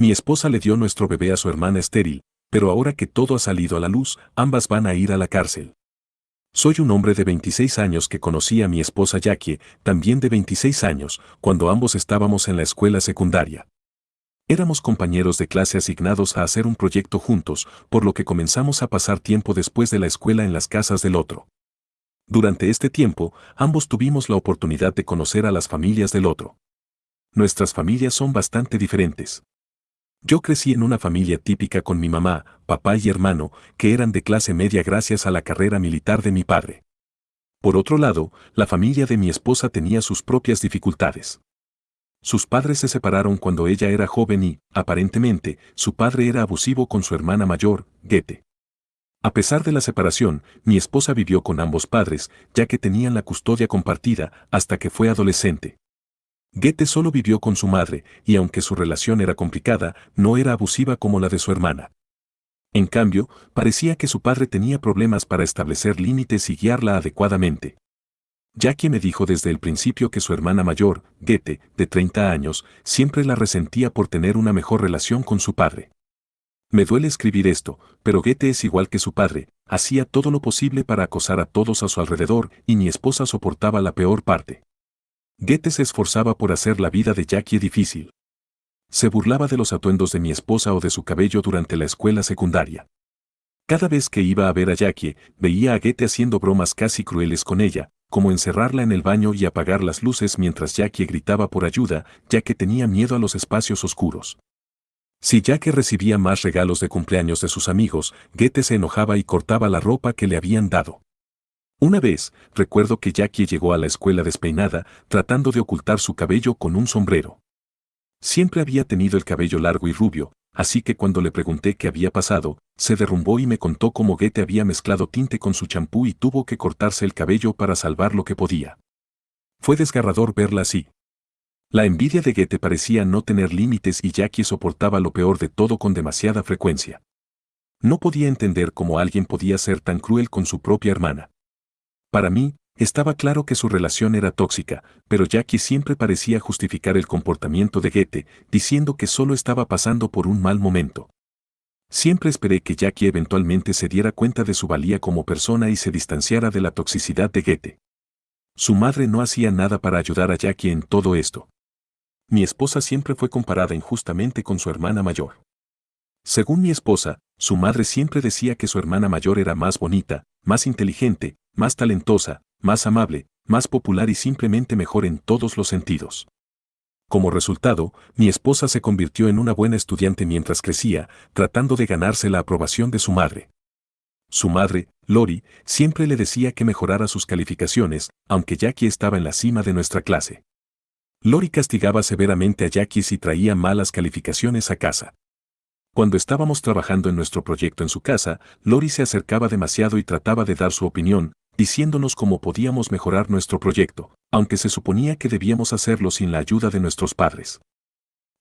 Mi esposa le dio nuestro bebé a su hermana estéril, pero ahora que todo ha salido a la luz, ambas van a ir a la cárcel. Soy un hombre de 26 años que conocí a mi esposa Jackie, también de 26 años, cuando ambos estábamos en la escuela secundaria. Éramos compañeros de clase asignados a hacer un proyecto juntos, por lo que comenzamos a pasar tiempo después de la escuela en las casas del otro. Durante este tiempo, ambos tuvimos la oportunidad de conocer a las familias del otro. Nuestras familias son bastante diferentes. Yo crecí en una familia típica con mi mamá, papá y hermano, que eran de clase media gracias a la carrera militar de mi padre. Por otro lado, la familia de mi esposa tenía sus propias dificultades. Sus padres se separaron cuando ella era joven y, aparentemente, su padre era abusivo con su hermana mayor, Goethe. A pesar de la separación, mi esposa vivió con ambos padres, ya que tenían la custodia compartida, hasta que fue adolescente. Goethe solo vivió con su madre, y aunque su relación era complicada, no era abusiva como la de su hermana. En cambio, parecía que su padre tenía problemas para establecer límites y guiarla adecuadamente. Jackie me dijo desde el principio que su hermana mayor, Goethe, de 30 años, siempre la resentía por tener una mejor relación con su padre. Me duele escribir esto, pero Goethe es igual que su padre, hacía todo lo posible para acosar a todos a su alrededor y mi esposa soportaba la peor parte. Goethe se esforzaba por hacer la vida de Jackie difícil. Se burlaba de los atuendos de mi esposa o de su cabello durante la escuela secundaria. Cada vez que iba a ver a Jackie, veía a Goethe haciendo bromas casi crueles con ella, como encerrarla en el baño y apagar las luces mientras Jackie gritaba por ayuda, ya que tenía miedo a los espacios oscuros. Si Jackie recibía más regalos de cumpleaños de sus amigos, Goethe se enojaba y cortaba la ropa que le habían dado. Una vez, recuerdo que Jackie llegó a la escuela despeinada, tratando de ocultar su cabello con un sombrero. Siempre había tenido el cabello largo y rubio, así que cuando le pregunté qué había pasado, se derrumbó y me contó cómo Goethe había mezclado tinte con su champú y tuvo que cortarse el cabello para salvar lo que podía. Fue desgarrador verla así. La envidia de Goethe parecía no tener límites y Jackie soportaba lo peor de todo con demasiada frecuencia. No podía entender cómo alguien podía ser tan cruel con su propia hermana. Para mí, estaba claro que su relación era tóxica, pero Jackie siempre parecía justificar el comportamiento de Goethe, diciendo que solo estaba pasando por un mal momento. Siempre esperé que Jackie eventualmente se diera cuenta de su valía como persona y se distanciara de la toxicidad de Goethe. Su madre no hacía nada para ayudar a Jackie en todo esto. Mi esposa siempre fue comparada injustamente con su hermana mayor. Según mi esposa, su madre siempre decía que su hermana mayor era más bonita, más inteligente, más talentosa, más amable, más popular y simplemente mejor en todos los sentidos. Como resultado, mi esposa se convirtió en una buena estudiante mientras crecía, tratando de ganarse la aprobación de su madre. Su madre, Lori, siempre le decía que mejorara sus calificaciones, aunque Jackie estaba en la cima de nuestra clase. Lori castigaba severamente a Jackie si traía malas calificaciones a casa. Cuando estábamos trabajando en nuestro proyecto en su casa, Lori se acercaba demasiado y trataba de dar su opinión, diciéndonos cómo podíamos mejorar nuestro proyecto, aunque se suponía que debíamos hacerlo sin la ayuda de nuestros padres.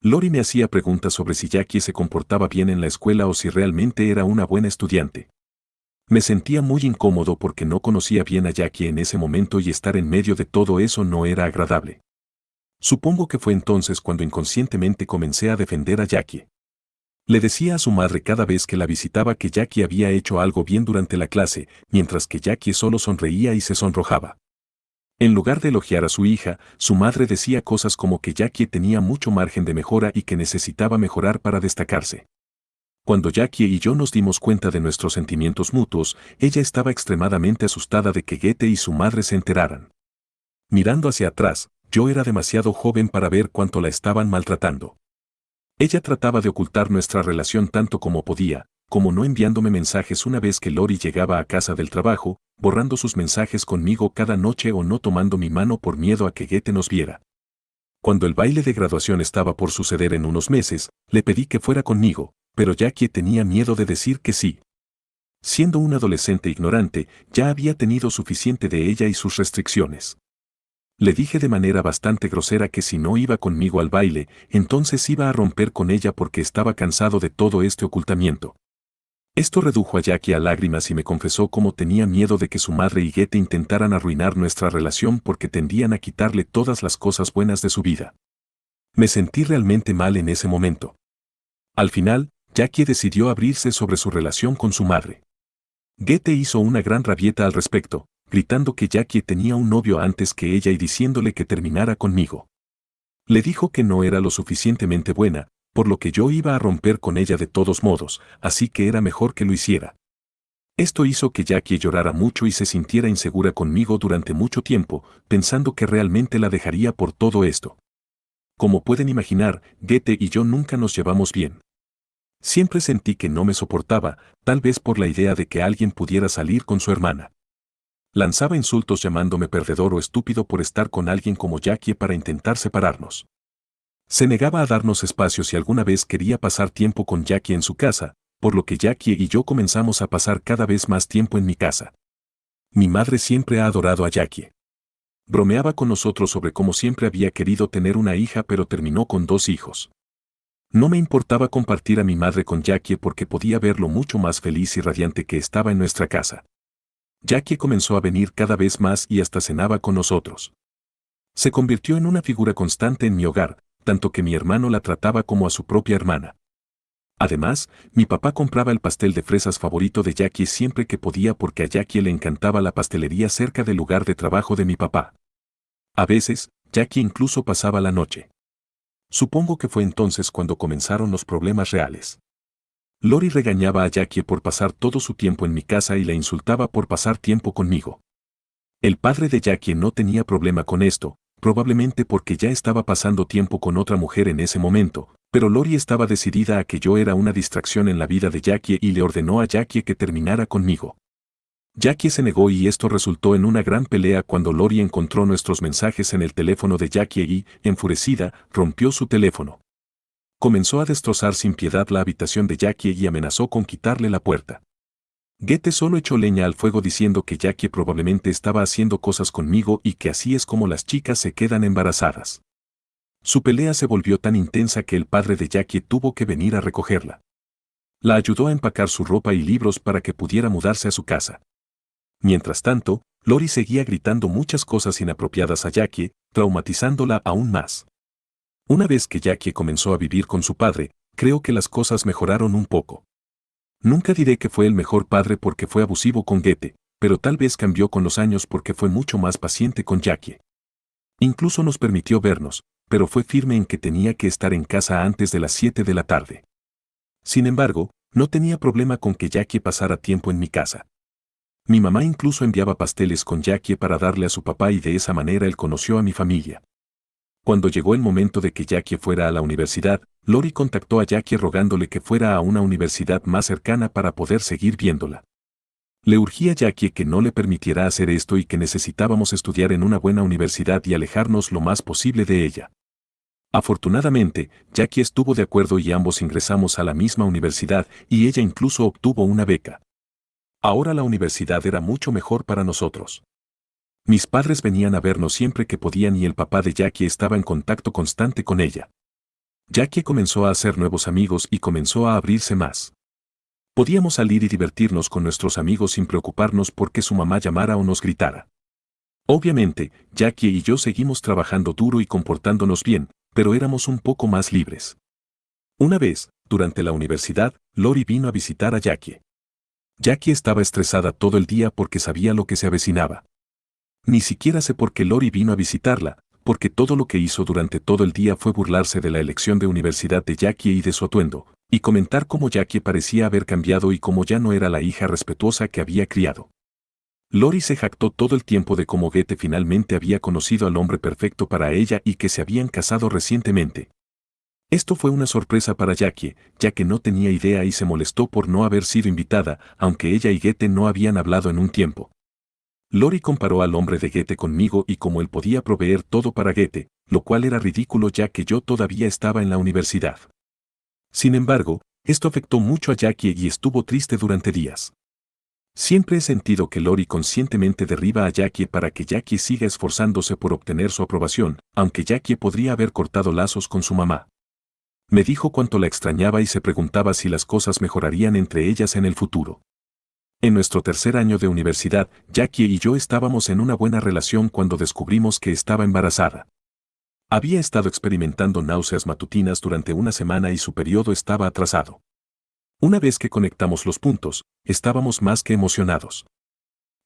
Lori me hacía preguntas sobre si Jackie se comportaba bien en la escuela o si realmente era una buena estudiante. Me sentía muy incómodo porque no conocía bien a Jackie en ese momento y estar en medio de todo eso no era agradable. Supongo que fue entonces cuando inconscientemente comencé a defender a Jackie. Le decía a su madre cada vez que la visitaba que Jackie había hecho algo bien durante la clase, mientras que Jackie solo sonreía y se sonrojaba. En lugar de elogiar a su hija, su madre decía cosas como que Jackie tenía mucho margen de mejora y que necesitaba mejorar para destacarse. Cuando Jackie y yo nos dimos cuenta de nuestros sentimientos mutuos, ella estaba extremadamente asustada de que Goethe y su madre se enteraran. Mirando hacia atrás, yo era demasiado joven para ver cuánto la estaban maltratando. Ella trataba de ocultar nuestra relación tanto como podía, como no enviándome mensajes una vez que Lori llegaba a casa del trabajo, borrando sus mensajes conmigo cada noche o no tomando mi mano por miedo a que Goethe nos viera. Cuando el baile de graduación estaba por suceder en unos meses, le pedí que fuera conmigo, pero Jackie tenía miedo de decir que sí. Siendo un adolescente ignorante, ya había tenido suficiente de ella y sus restricciones. Le dije de manera bastante grosera que si no iba conmigo al baile, entonces iba a romper con ella porque estaba cansado de todo este ocultamiento. Esto redujo a Jackie a lágrimas y me confesó cómo tenía miedo de que su madre y Goethe intentaran arruinar nuestra relación porque tendían a quitarle todas las cosas buenas de su vida. Me sentí realmente mal en ese momento. Al final, Jackie decidió abrirse sobre su relación con su madre. Goethe hizo una gran rabieta al respecto, gritando que Jackie tenía un novio antes que ella y diciéndole que terminara conmigo. Le dijo que no era lo suficientemente buena, por lo que yo iba a romper con ella de todos modos, así que era mejor que lo hiciera. Esto hizo que Jackie llorara mucho y se sintiera insegura conmigo durante mucho tiempo, pensando que realmente la dejaría por todo esto. Como pueden imaginar, Goethe y yo nunca nos llevamos bien. Siempre sentí que no me soportaba, tal vez por la idea de que alguien pudiera salir con su hermana. Lanzaba insultos llamándome perdedor o estúpido por estar con alguien como Jackie para intentar separarnos. Se negaba a darnos espacios y alguna vez quería pasar tiempo con Jackie en su casa, por lo que Jackie y yo comenzamos a pasar cada vez más tiempo en mi casa. Mi madre siempre ha adorado a Jackie. Bromeaba con nosotros sobre cómo siempre había querido tener una hija pero terminó con 2 hijos. No me importaba compartir a mi madre con Jackie porque podía verlo mucho más feliz y radiante que estaba en nuestra casa. Jackie comenzó a venir cada vez más y hasta cenaba con nosotros. Se convirtió en una figura constante en mi hogar, tanto que mi hermano la trataba como a su propia hermana. Además, mi papá compraba el pastel de fresas favorito de Jackie siempre que podía porque a Jackie le encantaba la pastelería cerca del lugar de trabajo de mi papá. A veces, Jackie incluso pasaba la noche. Supongo que fue entonces cuando comenzaron los problemas reales. Lori regañaba a Jackie por pasar todo su tiempo en mi casa y la insultaba por pasar tiempo conmigo. El padre de Jackie no tenía problema con esto, probablemente porque ya estaba pasando tiempo con otra mujer en ese momento, pero Lori estaba decidida a que yo era una distracción en la vida de Jackie y le ordenó a Jackie que terminara conmigo. Jackie se negó y esto resultó en una gran pelea cuando Lori encontró nuestros mensajes en el teléfono de Jackie y, enfurecida, rompió su teléfono. Comenzó a destrozar sin piedad la habitación de Jackie y amenazó con quitarle la puerta. Goethe solo echó leña al fuego diciendo que Jackie probablemente estaba haciendo cosas conmigo y que así es como las chicas se quedan embarazadas. Su pelea se volvió tan intensa que el padre de Jackie tuvo que venir a recogerla. La ayudó a empacar su ropa y libros para que pudiera mudarse a su casa. Mientras tanto, Lori seguía gritando muchas cosas inapropiadas a Jackie, traumatizándola aún más. Una vez que Jackie comenzó a vivir con su padre, creo que las cosas mejoraron un poco. Nunca diré que fue el mejor padre porque fue abusivo con Goethe, pero tal vez cambió con los años porque fue mucho más paciente con Jackie. Incluso nos permitió vernos, pero fue firme en que tenía que estar en casa antes de las 7 de la tarde. Sin embargo, no tenía problema con que Jackie pasara tiempo en mi casa. Mi mamá incluso enviaba pasteles con Jackie para darle a su papá y de esa manera él conoció a mi familia. Cuando llegó el momento de que Jackie fuera a la universidad, Lori contactó a Jackie rogándole que fuera a una universidad más cercana para poder seguir viéndola. Le urgía a Jackie que no le permitiera hacer esto y que necesitábamos estudiar en una buena universidad y alejarnos lo más posible de ella. Afortunadamente, Jackie estuvo de acuerdo y ambos ingresamos a la misma universidad y ella incluso obtuvo una beca. Ahora la universidad era mucho mejor para nosotros. Mis padres venían a vernos siempre que podían y el papá de Jackie estaba en contacto constante con ella. Jackie comenzó a hacer nuevos amigos y comenzó a abrirse más. Podíamos salir y divertirnos con nuestros amigos sin preocuparnos porque su mamá llamara o nos gritara. Obviamente, Jackie y yo seguimos trabajando duro y comportándonos bien, pero éramos un poco más libres. Una vez, durante la universidad, Lori vino a visitar a Jackie. Jackie estaba estresada todo el día porque sabía lo que se avecinaba. Ni siquiera sé por qué Lori vino a visitarla, porque todo lo que hizo durante todo el día fue burlarse de la elección de universidad de Jackie y de su atuendo, y comentar cómo Jackie parecía haber cambiado y cómo ya no era la hija respetuosa que había criado. Lori se jactó todo el tiempo de cómo Goethe finalmente había conocido al hombre perfecto para ella y que se habían casado recientemente. Esto fue una sorpresa para Jackie, ya que no tenía idea y se molestó por no haber sido invitada, aunque ella y Goethe no habían hablado en un tiempo. Lori comparó al hombre de Goethe conmigo y cómo él podía proveer todo para Goethe, lo cual era ridículo ya que yo todavía estaba en la universidad. Sin embargo, esto afectó mucho a Jackie y estuvo triste durante días. Siempre he sentido que Lori conscientemente derriba a Jackie para que Jackie siga esforzándose por obtener su aprobación, aunque Jackie podría haber cortado lazos con su mamá. Me dijo cuánto la extrañaba y se preguntaba si las cosas mejorarían entre ellas en el futuro. En nuestro tercer año de universidad, Jackie y yo estábamos en una buena relación cuando descubrimos que estaba embarazada. Había estado experimentando náuseas matutinas durante una semana y su periodo estaba atrasado. Una vez que conectamos los puntos, estábamos más que emocionados.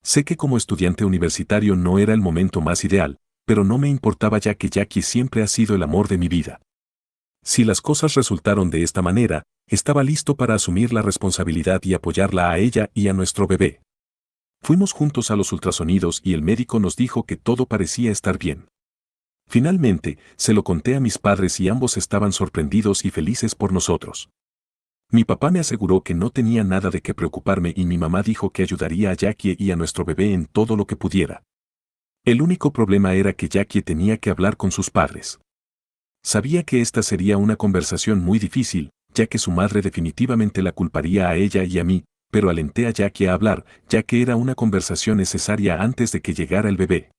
Sé que como estudiante universitario no era el momento más ideal, pero no me importaba ya que Jackie siempre ha sido el amor de mi vida. Si las cosas resultaron de esta manera, estaba listo para asumir la responsabilidad y apoyarla a ella y a nuestro bebé. Fuimos juntos a los ultrasonidos y el médico nos dijo que todo parecía estar bien. Finalmente, se lo conté a mis padres y ambos estaban sorprendidos y felices por nosotros. Mi papá me aseguró que no tenía nada de qué preocuparme y mi mamá dijo que ayudaría a Jackie y a nuestro bebé en todo lo que pudiera. El único problema era que Jackie tenía que hablar con sus padres. Sabía que esta sería una conversación muy difícil, ya que su madre definitivamente la culparía a ella y a mí, pero alenté a Jackie a hablar, ya que era una conversación necesaria antes de que llegara el bebé.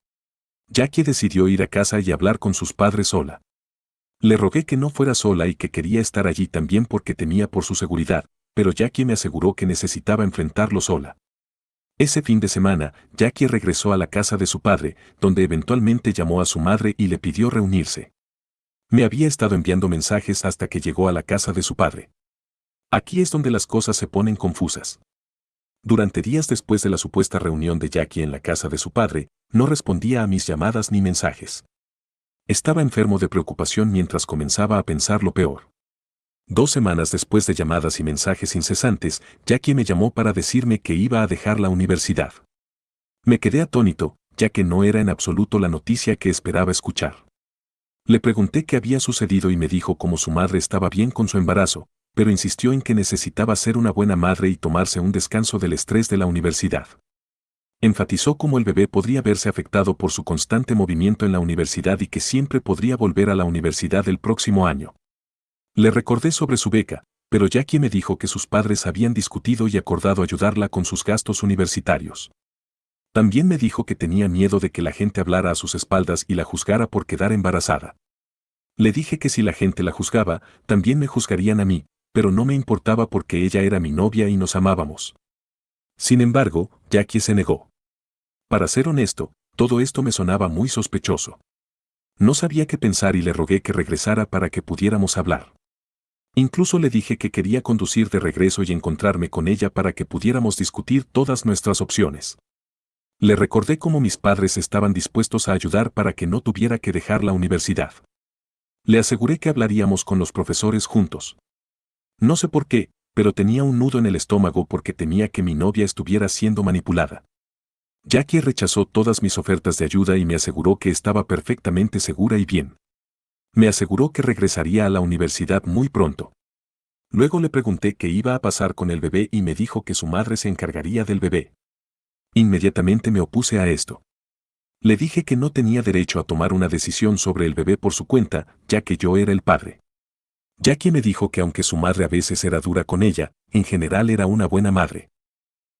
Jackie decidió ir a casa y hablar con sus padres sola. Le rogué que no fuera sola y que quería estar allí también porque temía por su seguridad, pero Jackie me aseguró que necesitaba enfrentarlo sola. Ese fin de semana, Jackie regresó a la casa de su padre, donde eventualmente llamó a su madre y le pidió reunirse. Me había estado enviando mensajes hasta que llegó a la casa de su padre. Aquí es donde las cosas se ponen confusas. Durante días después de la supuesta reunión de Jackie en la casa de su padre, no respondía a mis llamadas ni mensajes. Estaba enfermo de preocupación mientras comenzaba a pensar lo peor. 2 semanas después de llamadas y mensajes incesantes, Jackie me llamó para decirme que iba a dejar la universidad. Me quedé atónito, ya que no era en absoluto la noticia que esperaba escuchar. Le pregunté qué había sucedido y me dijo cómo su madre estaba bien con su embarazo, pero insistió en que necesitaba ser una buena madre y tomarse un descanso del estrés de la universidad. Enfatizó cómo el bebé podría verse afectado por su constante movimiento en la universidad y que siempre podría volver a la universidad el próximo año. Le recordé sobre su beca, pero Jackie me dijo que sus padres habían discutido y acordado ayudarla con sus gastos universitarios. También me dijo que tenía miedo de que la gente hablara a sus espaldas y la juzgara por quedar embarazada. Le dije que si la gente la juzgaba, también me juzgarían a mí, pero no me importaba porque ella era mi novia y nos amábamos. Sin embargo, Jackie se negó. Para ser honesto, todo esto me sonaba muy sospechoso. No sabía qué pensar y le rogué que regresara para que pudiéramos hablar. Incluso le dije que quería conducir de regreso y encontrarme con ella para que pudiéramos discutir todas nuestras opciones. Le recordé cómo mis padres estaban dispuestos a ayudar para que no tuviera que dejar la universidad. Le aseguré que hablaríamos con los profesores juntos. No sé por qué, pero tenía un nudo en el estómago porque temía que mi novia estuviera siendo manipulada. Jackie rechazó todas mis ofertas de ayuda y me aseguró que estaba perfectamente segura y bien. Me aseguró que regresaría a la universidad muy pronto. Luego le pregunté qué iba a pasar con el bebé y me dijo que su madre se encargaría del bebé. Inmediatamente me opuse a esto. Le dije que no tenía derecho a tomar una decisión sobre el bebé por su cuenta, ya que yo era el padre. Jackie me dijo que aunque su madre a veces era dura con ella, en general era una buena madre.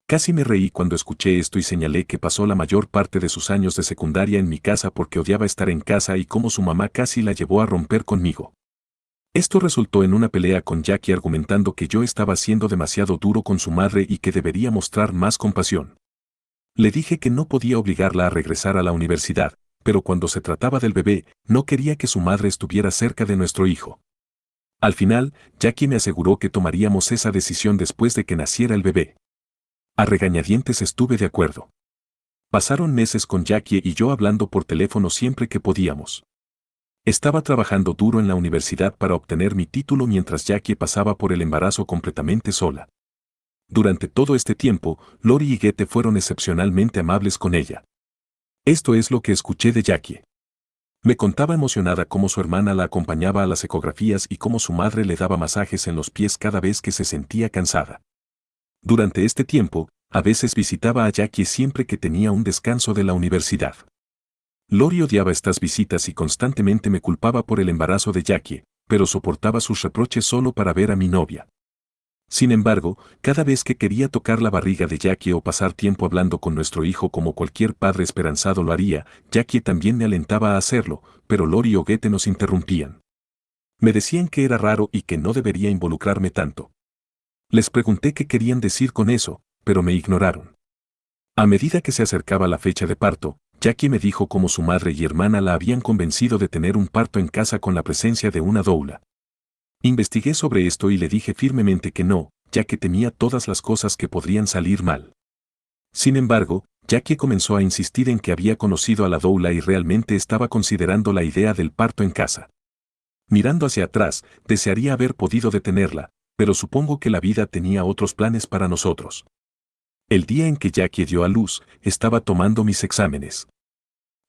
Casi me reí cuando escuché esto y señalé que pasó la mayor parte de sus años de secundaria en mi casa porque odiaba estar en casa y cómo su mamá casi la llevó a romper conmigo. Esto resultó en una pelea con Jackie argumentando que yo estaba siendo demasiado duro con su madre y que debería mostrar más compasión. Le dije que no podía obligarla a regresar a la universidad, pero cuando se trataba del bebé, no quería que su madre estuviera cerca de nuestro hijo. Al final, Jackie me aseguró que tomaríamos esa decisión después de que naciera el bebé. A regañadientes estuve de acuerdo. Pasaron meses con Jackie y yo hablando por teléfono siempre que podíamos. Estaba trabajando duro en la universidad para obtener mi título mientras Jackie pasaba por el embarazo completamente sola. Durante todo este tiempo, Lori y Goethe fueron excepcionalmente amables con ella. Esto es lo que escuché de Jackie. Me contaba emocionada cómo su hermana la acompañaba a las ecografías y cómo su madre le daba masajes en los pies cada vez que se sentía cansada. Durante este tiempo, a veces visitaba a Jackie siempre que tenía un descanso de la universidad. Lori odiaba estas visitas y constantemente me culpaba por el embarazo de Jackie, pero soportaba sus reproches solo para ver a mi novia. Sin embargo, cada vez que quería tocar la barriga de Jackie o pasar tiempo hablando con nuestro hijo como cualquier padre esperanzado lo haría, Jackie también me alentaba a hacerlo, pero Lori o Goethe nos interrumpían. Me decían que era raro y que no debería involucrarme tanto. Les pregunté qué querían decir con eso, pero me ignoraron. A medida que se acercaba la fecha de parto, Jackie me dijo cómo su madre y hermana la habían convencido de tener un parto en casa con la presencia de una doula. Investigué sobre esto y le dije firmemente que no, ya que temía todas las cosas que podrían salir mal. Sin embargo, Jackie comenzó a insistir en que había conocido a la doula y realmente estaba considerando la idea del parto en casa. Mirando hacia atrás, desearía haber podido detenerla, pero supongo que la vida tenía otros planes para nosotros. El día en que Jackie dio a luz, estaba tomando mis exámenes.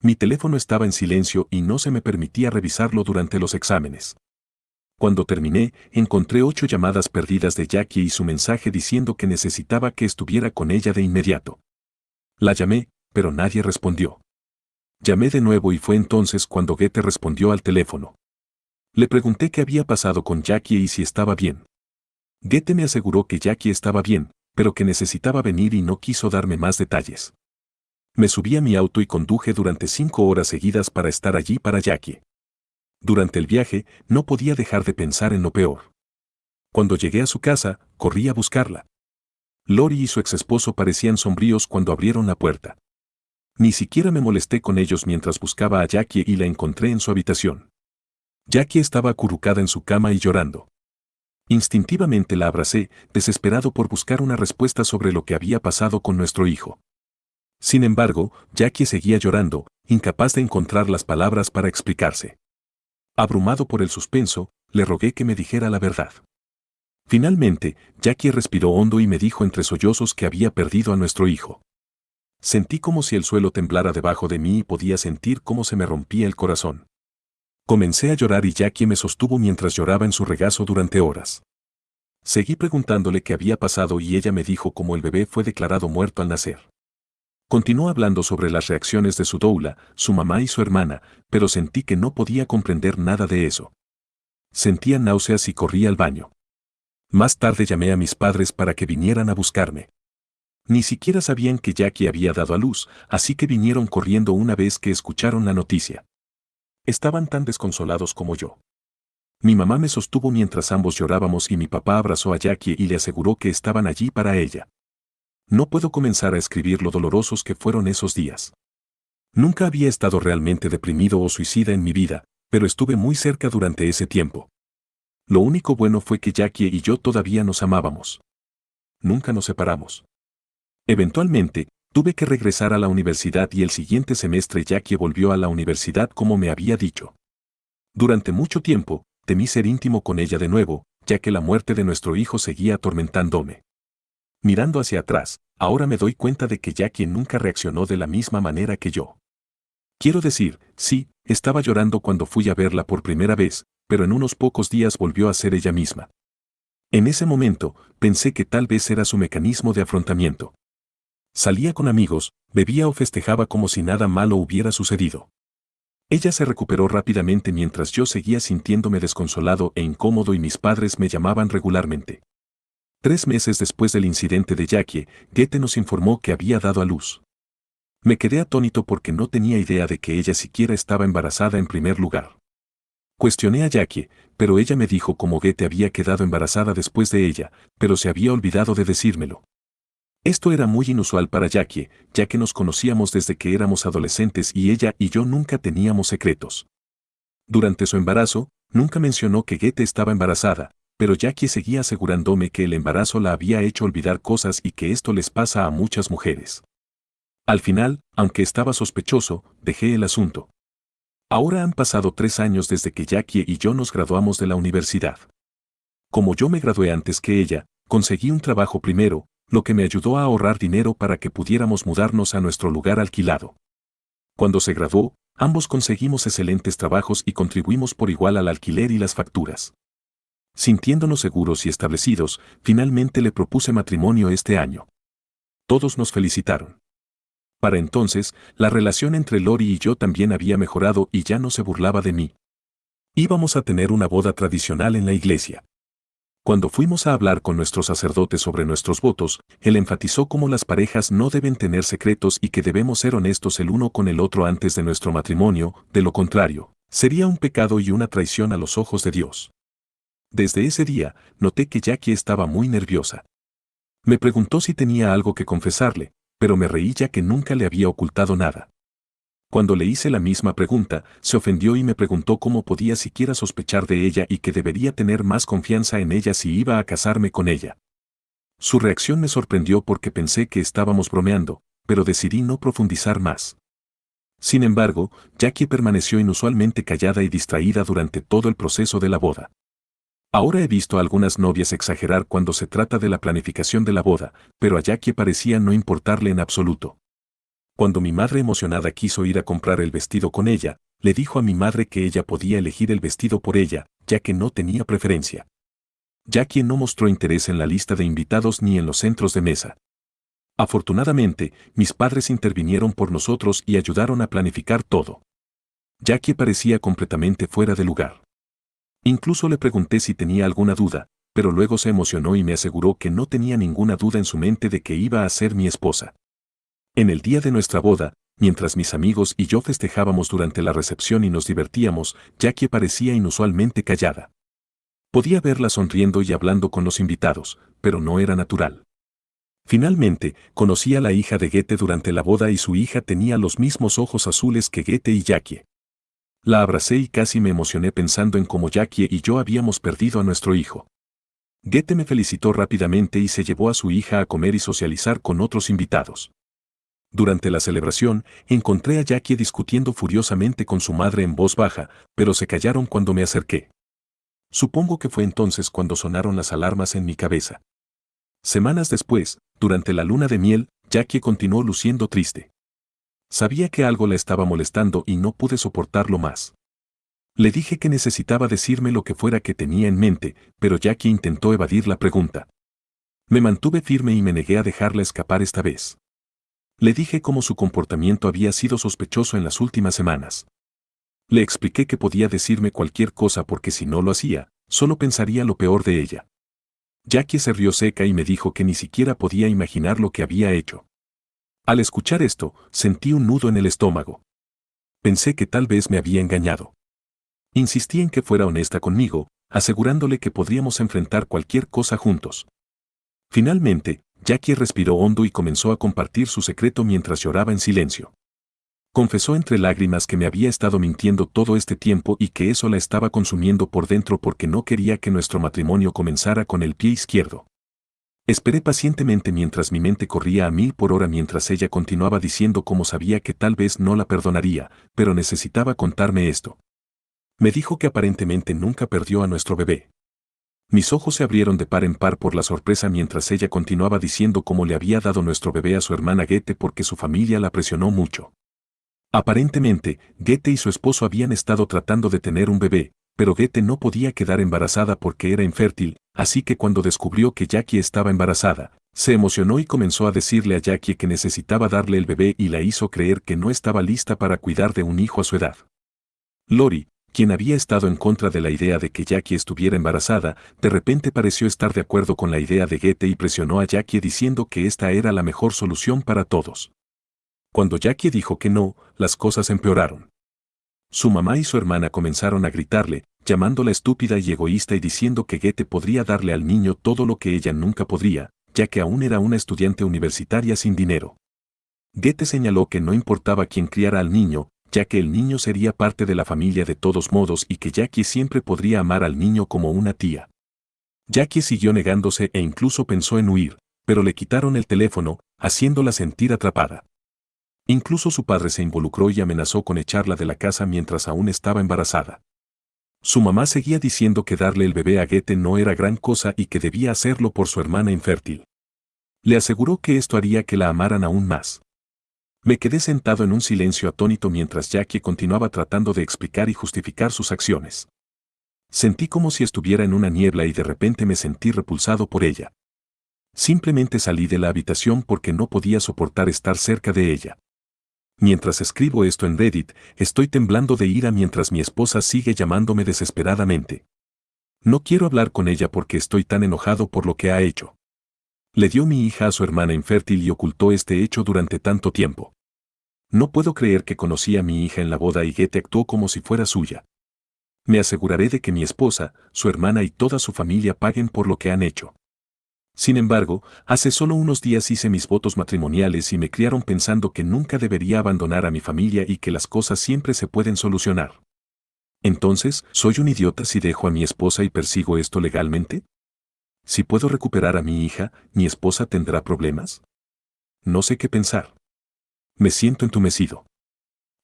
Mi teléfono estaba en silencio y no se me permitía revisarlo durante los exámenes. Cuando terminé, encontré 8 llamadas perdidas de Jackie y su mensaje diciendo que necesitaba que estuviera con ella de inmediato. La llamé, pero nadie respondió. Llamé de nuevo y fue entonces cuando Goethe respondió al teléfono. Le pregunté qué había pasado con Jackie y si estaba bien. Goethe me aseguró que Jackie estaba bien, pero que necesitaba venir y no quiso darme más detalles. Me subí a mi auto y conduje durante 5 horas seguidas para estar allí para Jackie. Durante el viaje, no podía dejar de pensar en lo peor. Cuando llegué a su casa, corrí a buscarla. Lori y su exesposo parecían sombríos cuando abrieron la puerta. Ni siquiera me molesté con ellos mientras buscaba a Jackie y la encontré en su habitación. Jackie estaba acurrucada en su cama y llorando. Instintivamente la abracé, desesperado por buscar una respuesta sobre lo que había pasado con nuestro hijo. Sin embargo, Jackie seguía llorando, incapaz de encontrar las palabras para explicarse. Abrumado por el suspenso, le rogué que me dijera la verdad. Finalmente, Jackie respiró hondo y me dijo entre sollozos que había perdido a nuestro hijo. Sentí como si el suelo temblara debajo de mí y podía sentir cómo se me rompía el corazón. Comencé a llorar y Jackie me sostuvo mientras lloraba en su regazo durante horas. Seguí preguntándole qué había pasado y ella me dijo cómo el bebé fue declarado muerto al nacer. Continuó hablando sobre las reacciones de su doula, su mamá y su hermana, pero sentí que no podía comprender nada de eso. Sentía náuseas y corrí al baño. Más tarde llamé a mis padres para que vinieran a buscarme. Ni siquiera sabían que Jackie había dado a luz, así que vinieron corriendo una vez que escucharon la noticia. Estaban tan desconsolados como yo. Mi mamá me sostuvo mientras ambos llorábamos y mi papá abrazó a Jackie y le aseguró que estaban allí para ella. No puedo comenzar a escribir lo dolorosos que fueron esos días. Nunca había estado realmente deprimido o suicida en mi vida, pero estuve muy cerca durante ese tiempo. Lo único bueno fue que Jackie y yo todavía nos amábamos. Nunca nos separamos. Eventualmente, tuve que regresar a la universidad y el siguiente semestre Jackie volvió a la universidad como me había dicho. Durante mucho tiempo, temí ser íntimo con ella de nuevo, ya que la muerte de nuestro hijo seguía atormentándome. Mirando hacia atrás, ahora me doy cuenta de que Jackie nunca reaccionó de la misma manera que yo. Quiero decir, sí, estaba llorando cuando fui a verla por primera vez, pero en unos pocos días volvió a ser ella misma. En ese momento, pensé que tal vez era su mecanismo de afrontamiento. Salía con amigos, bebía o festejaba como si nada malo hubiera sucedido. Ella se recuperó rápidamente mientras yo seguía sintiéndome desconsolado e incómodo y mis padres me llamaban regularmente. 3 meses después del incidente de Jackie, Goethe nos informó que había dado a luz. Me quedé atónito porque no tenía idea de que ella siquiera estaba embarazada en primer lugar. Cuestioné a Jackie, pero ella me dijo cómo Goethe había quedado embarazada después de ella, pero se había olvidado de decírmelo. Esto era muy inusual para Jackie, ya que nos conocíamos desde que éramos adolescentes y ella y yo nunca teníamos secretos. Durante su embarazo, nunca mencionó que Goethe estaba embarazada, pero Jackie seguía asegurándome que el embarazo la había hecho olvidar cosas y que esto les pasa a muchas mujeres. Al final, aunque estaba sospechoso, dejé el asunto. Ahora han pasado 3 años desde que Jackie y yo nos graduamos de la universidad. Como yo me gradué antes que ella, conseguí un trabajo primero, lo que me ayudó a ahorrar dinero para que pudiéramos mudarnos a nuestro lugar alquilado. Cuando se graduó, ambos conseguimos excelentes trabajos y contribuimos por igual al alquiler y las facturas. Sintiéndonos seguros y establecidos, finalmente le propuse matrimonio este año. Todos nos felicitaron. Para entonces, la relación entre Lori y yo también había mejorado y ya no se burlaba de mí. Íbamos a tener una boda tradicional en la iglesia. Cuando fuimos a hablar con nuestro sacerdote sobre nuestros votos, él enfatizó cómo las parejas no deben tener secretos y que debemos ser honestos el uno con el otro antes de nuestro matrimonio, de lo contrario, sería un pecado y una traición a los ojos de Dios. Desde ese día, noté que Jackie estaba muy nerviosa. Me preguntó si tenía algo que confesarle, pero me reí ya que nunca le había ocultado nada. Cuando le hice la misma pregunta, se ofendió y me preguntó cómo podía siquiera sospechar de ella y que debería tener más confianza en ella si iba a casarme con ella. Su reacción me sorprendió porque pensé que estábamos bromeando, pero decidí no profundizar más. Sin embargo, Jackie permaneció inusualmente callada y distraída durante todo el proceso de la boda. Ahora he visto a algunas novias exagerar cuando se trata de la planificación de la boda, pero a Jackie parecía no importarle en absoluto. Cuando mi madre emocionada quiso ir a comprar el vestido con ella, le dijo a mi madre que ella podía elegir el vestido por ella, ya que no tenía preferencia. Jackie no mostró interés en la lista de invitados ni en los centros de mesa. Afortunadamente, mis padres intervinieron por nosotros y ayudaron a planificar todo. Jackie parecía completamente fuera de lugar. Incluso le pregunté si tenía alguna duda, pero luego se emocionó y me aseguró que no tenía ninguna duda en su mente de que iba a ser mi esposa. En el día de nuestra boda, mientras mis amigos y yo festejábamos durante la recepción y nos divertíamos, Jackie parecía inusualmente callada. Podía verla sonriendo y hablando con los invitados, pero no era natural. Finalmente, conocí a la hija de Goethe durante la boda y su hija tenía los mismos ojos azules que Goethe y Jackie. La abracé y casi me emocioné pensando en cómo Jackie y yo habíamos perdido a nuestro hijo. Goethe me felicitó rápidamente y se llevó a su hija a comer y socializar con otros invitados. Durante la celebración, encontré a Jackie discutiendo furiosamente con su madre en voz baja, pero se callaron cuando me acerqué. Supongo que fue entonces cuando sonaron las alarmas en mi cabeza. Semanas después, durante la luna de miel, Jackie continuó luciendo triste. Sabía que algo la estaba molestando y no pude soportarlo más. Le dije que necesitaba decirme lo que fuera que tenía en mente, pero Jackie intentó evadir la pregunta. Me mantuve firme y me negué a dejarla escapar esta vez. Le dije cómo su comportamiento había sido sospechoso en las últimas semanas. Le expliqué que podía decirme cualquier cosa porque si no lo hacía, solo pensaría lo peor de ella. Jackie se rió seca y me dijo que ni siquiera podía imaginar lo que había hecho. Al escuchar esto, sentí un nudo en el estómago. Pensé que tal vez me había engañado. Insistí en que fuera honesta conmigo, asegurándole que podríamos enfrentar cualquier cosa juntos. Finalmente, Jackie respiró hondo y comenzó a compartir su secreto mientras lloraba en silencio. Confesó entre lágrimas que me había estado mintiendo todo este tiempo y que eso la estaba consumiendo por dentro porque no quería que nuestro matrimonio comenzara con el pie izquierdo. Esperé pacientemente mientras mi mente corría a 1000 por hora mientras ella continuaba diciendo cómo sabía que tal vez no la perdonaría, pero necesitaba contarme esto. Me dijo que aparentemente nunca perdió a nuestro bebé. Mis ojos se abrieron de par en par por la sorpresa mientras ella continuaba diciendo cómo le había dado nuestro bebé a su hermana Goethe porque su familia la presionó mucho. Aparentemente, Goethe y su esposo habían estado tratando de tener un bebé, pero Goethe no podía quedar embarazada porque era infértil, así que cuando descubrió que Jackie estaba embarazada, se emocionó y comenzó a decirle a Jackie que necesitaba darle el bebé y la hizo creer que no estaba lista para cuidar de un hijo a su edad. Lori, quien había estado en contra de la idea de que Jackie estuviera embarazada, de repente pareció estar de acuerdo con la idea de Goethe y presionó a Jackie diciendo que esta era la mejor solución para todos. Cuando Jackie dijo que no, las cosas empeoraron. Su mamá y su hermana comenzaron a gritarle, llamándola estúpida y egoísta y diciendo que Goethe podría darle al niño todo lo que ella nunca podría, ya que aún era una estudiante universitaria sin dinero. Goethe señaló que no importaba quién criara al niño, ya que el niño sería parte de la familia de todos modos y que Jackie siempre podría amar al niño como una tía. Jackie siguió negándose e incluso pensó en huir, pero le quitaron el teléfono, haciéndola sentir atrapada. Incluso su padre se involucró y amenazó con echarla de la casa mientras aún estaba embarazada. Su mamá seguía diciendo que darle el bebé a Goethe no era gran cosa y que debía hacerlo por su hermana infértil. Le aseguró que esto haría que la amaran aún más. Me quedé sentado en un silencio atónito mientras Jackie continuaba tratando de explicar y justificar sus acciones. Sentí como si estuviera en una niebla y de repente me sentí repulsado por ella. Simplemente salí de la habitación porque no podía soportar estar cerca de ella. Mientras escribo esto en Reddit, estoy temblando de ira mientras mi esposa sigue llamándome desesperadamente. No quiero hablar con ella porque estoy tan enojado por lo que ha hecho. Le dio mi hija a su hermana infértil y ocultó este hecho durante tanto tiempo. No puedo creer que conocí a mi hija en la boda y Goethe actuó como si fuera suya. Me aseguraré de que mi esposa, su hermana y toda su familia paguen por lo que han hecho. Sin embargo, hace solo unos días hice mis votos matrimoniales y me criaron pensando que nunca debería abandonar a mi familia y que las cosas siempre se pueden solucionar. Entonces, ¿soy un idiota si dejo a mi esposa y persigo esto legalmente? Si puedo recuperar a mi hija, ¿mi esposa tendrá problemas? No sé qué pensar. Me siento entumecido.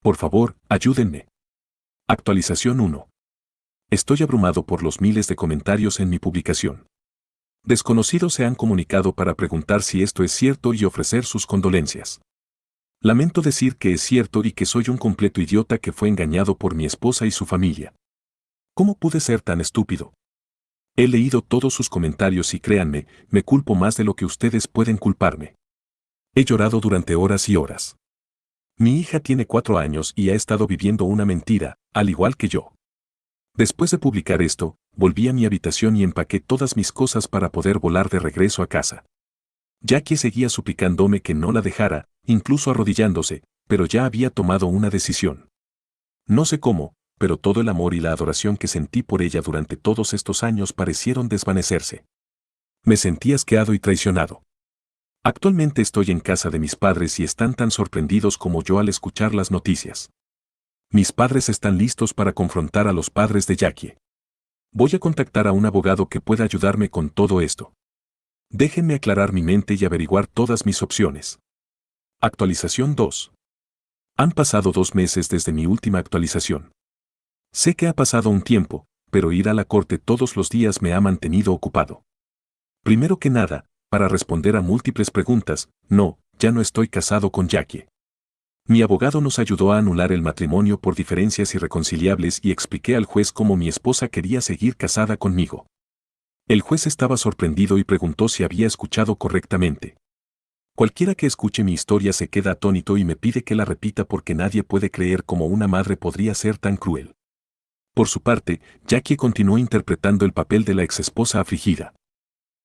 Por favor, ayúdenme. Actualización 1. Estoy abrumado por los miles de comentarios en mi publicación. Desconocidos se han comunicado para preguntar si esto es cierto y ofrecer sus condolencias. Lamento decir que es cierto y que soy un completo idiota que fue engañado por mi esposa y su familia. ¿Cómo pude ser tan estúpido? He leído todos sus comentarios y créanme, me culpo más de lo que ustedes pueden culparme. He llorado durante horas y horas. Mi hija tiene 4 años y ha estado viviendo una mentira, al igual que yo. Después de publicar esto, volví a mi habitación y empaqué todas mis cosas para poder volar de regreso a casa. Jackie seguía suplicándome que no la dejara, incluso arrodillándose, pero ya había tomado una decisión. No sé cómo, pero todo el amor y la adoración que sentí por ella durante todos estos años parecieron desvanecerse. Me sentí asqueado y traicionado. Actualmente estoy en casa de mis padres y están tan sorprendidos como yo al escuchar las noticias. Mis padres están listos para confrontar a los padres de Jackie. Voy a contactar a un abogado que pueda ayudarme con todo esto. Déjenme aclarar mi mente y averiguar todas mis opciones. Actualización 2. Han pasado 2 meses desde mi última actualización. Sé que ha pasado un tiempo, pero ir a la corte todos los días me ha mantenido ocupado. Primero que nada, para responder a múltiples preguntas, no, ya no estoy casado con Jackie. Mi abogado nos ayudó a anular el matrimonio por diferencias irreconciliables y expliqué al juez cómo mi esposa quería seguir casada conmigo. El juez estaba sorprendido y preguntó si había escuchado correctamente. Cualquiera que escuche mi historia se queda atónito y me pide que la repita porque nadie puede creer cómo una madre podría ser tan cruel. Por su parte, Jackie continuó interpretando el papel de la exesposa afligida.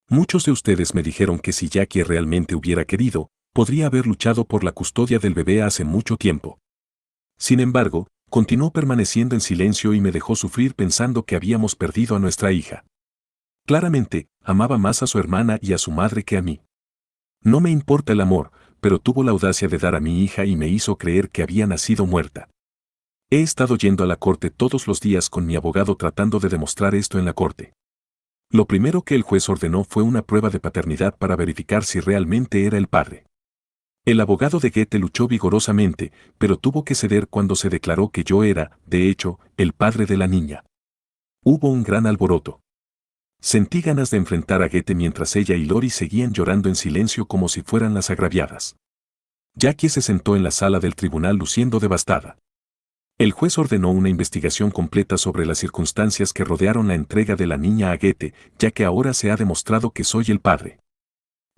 Muchos de ustedes me dijeron que si Jackie realmente hubiera querido, podría haber luchado por la custodia del bebé hace mucho tiempo. Sin embargo, continuó permaneciendo en silencio y me dejó sufrir pensando que habíamos perdido a nuestra hija. Claramente, amaba más a su hermana y a su madre que a mí. No me importa el amor, pero tuvo la audacia de dar a mi hija y me hizo creer que había nacido muerta. He estado yendo a la corte todos los días con mi abogado tratando de demostrar esto en la corte. Lo primero que el juez ordenó fue una prueba de paternidad para verificar si realmente era el padre. El abogado de Goethe luchó vigorosamente, pero tuvo que ceder cuando se declaró que yo era, de hecho, el padre de la niña. Hubo un gran alboroto. Sentí ganas de enfrentar a Goethe mientras ella y Lori seguían llorando en silencio como si fueran las agraviadas. Jackie se sentó en la sala del tribunal luciendo devastada. El juez ordenó una investigación completa sobre las circunstancias que rodearon la entrega de la niña a Goethe, ya que ahora se ha demostrado que soy el padre.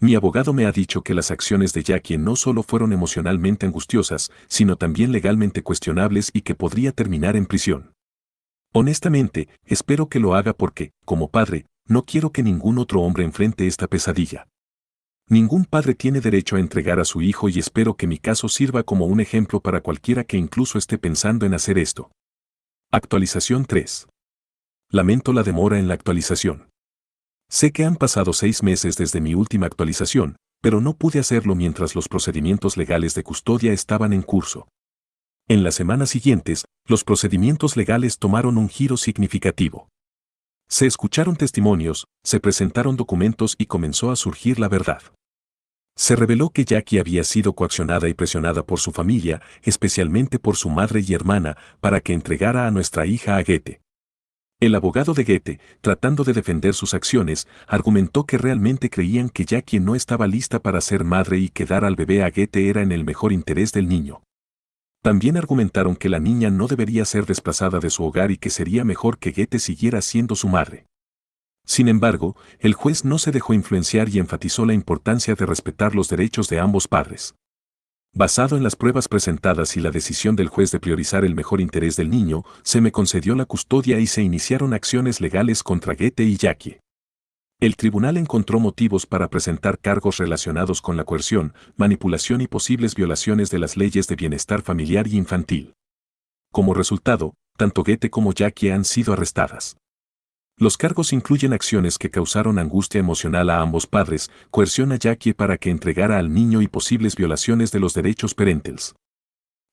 Mi abogado me ha dicho que las acciones de Jackie no solo fueron emocionalmente angustiosas, sino también legalmente cuestionables y que podría terminar en prisión. Honestamente, espero que lo haga porque, como padre, no quiero que ningún otro hombre enfrente esta pesadilla. Ningún padre tiene derecho a entregar a su hijo y espero que mi caso sirva como un ejemplo para cualquiera que incluso esté pensando en hacer esto. Actualización 3. Lamento la demora en la actualización. Sé que han pasado 6 meses desde mi última actualización, pero no pude hacerlo mientras los procedimientos legales de custodia estaban en curso. En las semanas siguientes, los procedimientos legales tomaron un giro significativo. Se escucharon testimonios, se presentaron documentos y comenzó a surgir la verdad. Se reveló que Jackie había sido coaccionada y presionada por su familia, especialmente por su madre y hermana, para que entregara a nuestra hija a Goethe. El abogado de Goethe, tratando de defender sus acciones, argumentó que realmente creían que Jackie no estaba lista para ser madre y que dar al bebé a Goethe era en el mejor interés del niño. También argumentaron que la niña no debería ser desplazada de su hogar y que sería mejor que Goethe siguiera siendo su madre. Sin embargo, el juez no se dejó influenciar y enfatizó la importancia de respetar los derechos de ambos padres. Basado en las pruebas presentadas y la decisión del juez de priorizar el mejor interés del niño, se me concedió la custodia y se iniciaron acciones legales contra Goethe y Jackie. El tribunal encontró motivos para presentar cargos relacionados con la coerción, manipulación y posibles violaciones de las leyes de bienestar familiar y infantil. Como resultado, tanto Goethe como Jackie han sido arrestadas. Los cargos incluyen acciones que causaron angustia emocional a ambos padres, coerción a Jackie para que entregara al niño y posibles violaciones de los derechos parentales.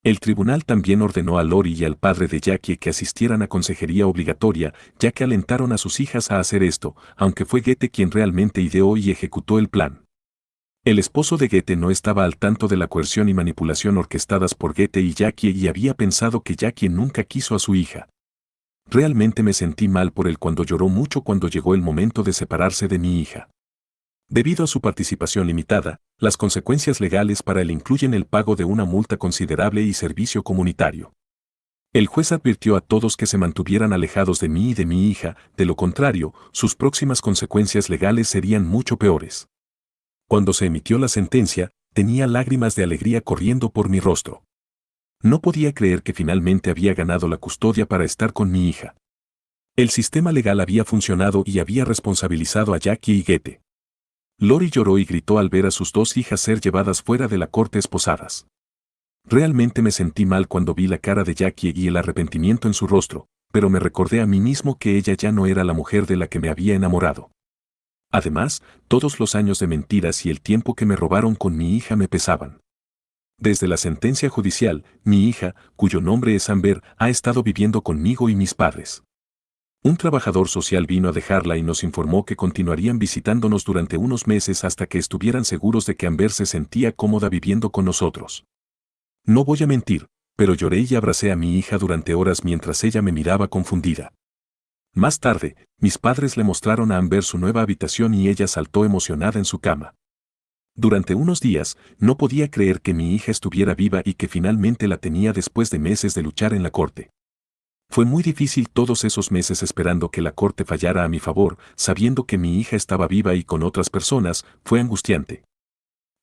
El tribunal también ordenó a Lori y al padre de Jackie que asistieran a consejería obligatoria, ya que alentaron a sus hijas a hacer esto, aunque fue Goethe quien realmente ideó y ejecutó el plan. El esposo de Goethe no estaba al tanto de la coerción y manipulación orquestadas por Goethe y Jackie y había pensado que Jackie nunca quiso a su hija. Realmente me sentí mal por él cuando lloró mucho cuando llegó el momento de separarse de mi hija. Debido a su participación limitada, las consecuencias legales para él incluyen el pago de una multa considerable y servicio comunitario. El juez advirtió a todos que se mantuvieran alejados de mí y de mi hija, de lo contrario, sus próximas consecuencias legales serían mucho peores. Cuando se emitió la sentencia, tenía lágrimas de alegría corriendo por mi rostro. No podía creer que finalmente había ganado la custodia para estar con mi hija. El sistema legal había funcionado y había responsabilizado a Jackie y Goethe. Lori lloró y gritó al ver a sus dos hijas ser llevadas fuera de la corte esposadas. Realmente me sentí mal cuando vi la cara de Jackie y el arrepentimiento en su rostro, pero me recordé a mí mismo que ella ya no era la mujer de la que me había enamorado. Además, todos los años de mentiras y el tiempo que me robaron con mi hija me pesaban. Desde la sentencia judicial, mi hija, cuyo nombre es Amber, ha estado viviendo conmigo y mis padres. Un trabajador social vino a dejarla y nos informó que continuarían visitándonos durante unos meses hasta que estuvieran seguros de que Amber se sentía cómoda viviendo con nosotros. No voy a mentir, pero lloré y abracé a mi hija durante horas mientras ella me miraba confundida. Más tarde, mis padres le mostraron a Amber su nueva habitación y ella saltó emocionada en su cama. Durante unos días, no podía creer que mi hija estuviera viva y que finalmente la tenía después de meses de luchar en la corte. Fue muy difícil todos esos meses esperando que la corte fallara a mi favor, sabiendo que mi hija estaba viva y con otras personas, fue angustiante.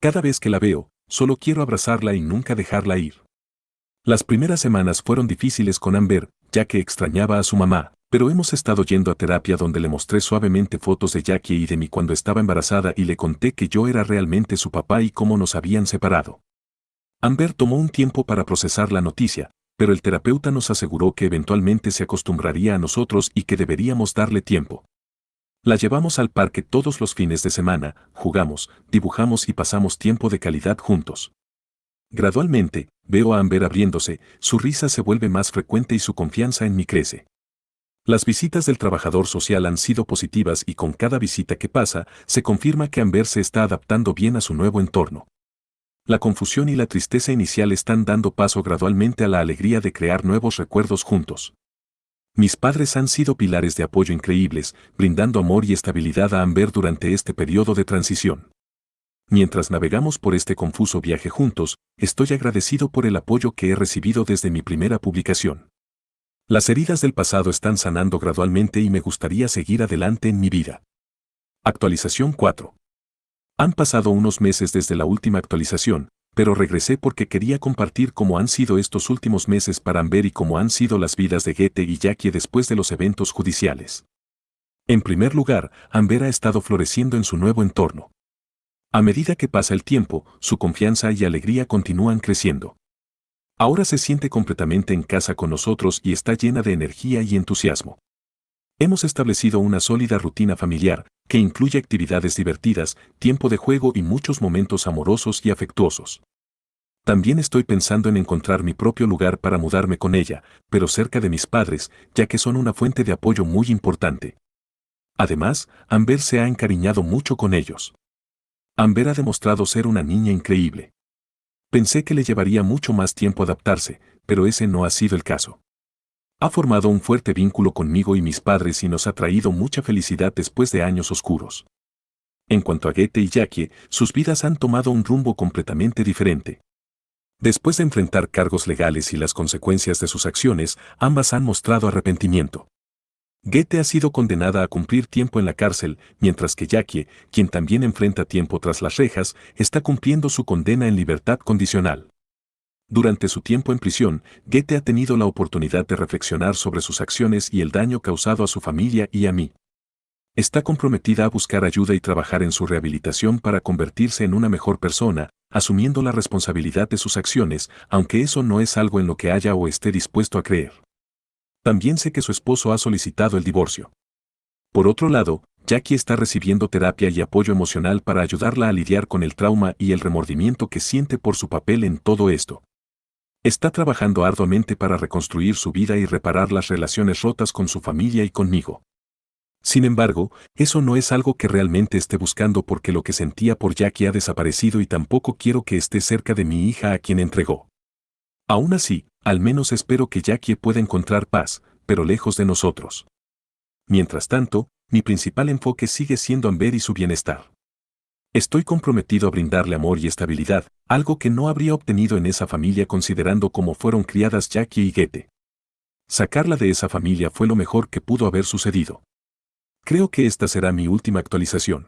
Cada vez que la veo, solo quiero abrazarla y nunca dejarla ir. Las primeras semanas fueron difíciles con Amber, ya que extrañaba a su mamá, pero hemos estado yendo a terapia donde le mostré suavemente fotos de Jackie y de mí cuando estaba embarazada y le conté que yo era realmente su papá y cómo nos habían separado. Amber tomó un tiempo para procesar la noticia, pero el terapeuta nos aseguró que eventualmente se acostumbraría a nosotros y que deberíamos darle tiempo. La llevamos al parque todos los fines de semana, jugamos, dibujamos y pasamos tiempo de calidad juntos. Gradualmente, veo a Amber abriéndose, su risa se vuelve más frecuente y su confianza en mí crece. Las visitas del trabajador social han sido positivas y con cada visita que pasa, se confirma que Amber se está adaptando bien a su nuevo entorno. La confusión y la tristeza inicial están dando paso gradualmente a la alegría de crear nuevos recuerdos juntos. Mis padres han sido pilares de apoyo increíbles, brindando amor y estabilidad a Amber durante este periodo de transición. Mientras navegamos por este confuso viaje juntos, estoy agradecido por el apoyo que he recibido desde mi primera publicación. Las heridas del pasado están sanando gradualmente y me gustaría seguir adelante en mi vida. Actualización 4. Han pasado unos meses desde la última actualización, pero regresé porque quería compartir cómo han sido estos últimos meses para Amber y cómo han sido las vidas de Goethe y Jackie después de los eventos judiciales. En primer lugar, Amber ha estado floreciendo en su nuevo entorno. A medida que pasa el tiempo, su confianza y alegría continúan creciendo. Ahora se siente completamente en casa con nosotros y está llena de energía y entusiasmo. Hemos establecido una sólida rutina familiar, que incluye actividades divertidas, tiempo de juego y muchos momentos amorosos y afectuosos. También estoy pensando en encontrar mi propio lugar para mudarme con ella, pero cerca de mis padres, ya que son una fuente de apoyo muy importante. Además, Amber se ha encariñado mucho con ellos. Amber ha demostrado ser una niña increíble. Pensé que le llevaría mucho más tiempo adaptarse, pero ese no ha sido el caso. Ha formado un fuerte vínculo conmigo y mis padres y nos ha traído mucha felicidad después de años oscuros. En cuanto a Goethe y Jackie, sus vidas han tomado un rumbo completamente diferente. Después de enfrentar cargos legales y las consecuencias de sus acciones, ambas han mostrado arrepentimiento. Goethe ha sido condenada a cumplir tiempo en la cárcel, mientras que Jackie, quien también enfrenta tiempo tras las rejas, está cumpliendo su condena en libertad condicional. Durante su tiempo en prisión, Goethe ha tenido la oportunidad de reflexionar sobre sus acciones y el daño causado a su familia y a mí. Está comprometida a buscar ayuda y trabajar en su rehabilitación para convertirse en una mejor persona, asumiendo la responsabilidad de sus acciones, aunque eso no es algo en lo que haya o esté dispuesto a creer. También sé que su esposo ha solicitado el divorcio. Por otro lado, Jackie está recibiendo terapia y apoyo emocional para ayudarla a lidiar con el trauma y el remordimiento que siente por su papel en todo esto. Está trabajando arduamente para reconstruir su vida y reparar las relaciones rotas con su familia y conmigo. Sin embargo, eso no es algo que realmente esté buscando porque lo que sentía por Jackie ha desaparecido y tampoco quiero que esté cerca de mi hija a quien entregó. Aún así, al menos espero que Jackie pueda encontrar paz, pero lejos de nosotros. Mientras tanto, mi principal enfoque sigue siendo Amber y su bienestar. Estoy comprometido a brindarle amor y estabilidad, algo que no habría obtenido en esa familia considerando cómo fueron criadas Jackie y Goethe. Sacarla de esa familia fue lo mejor que pudo haber sucedido. Creo que esta será mi última actualización.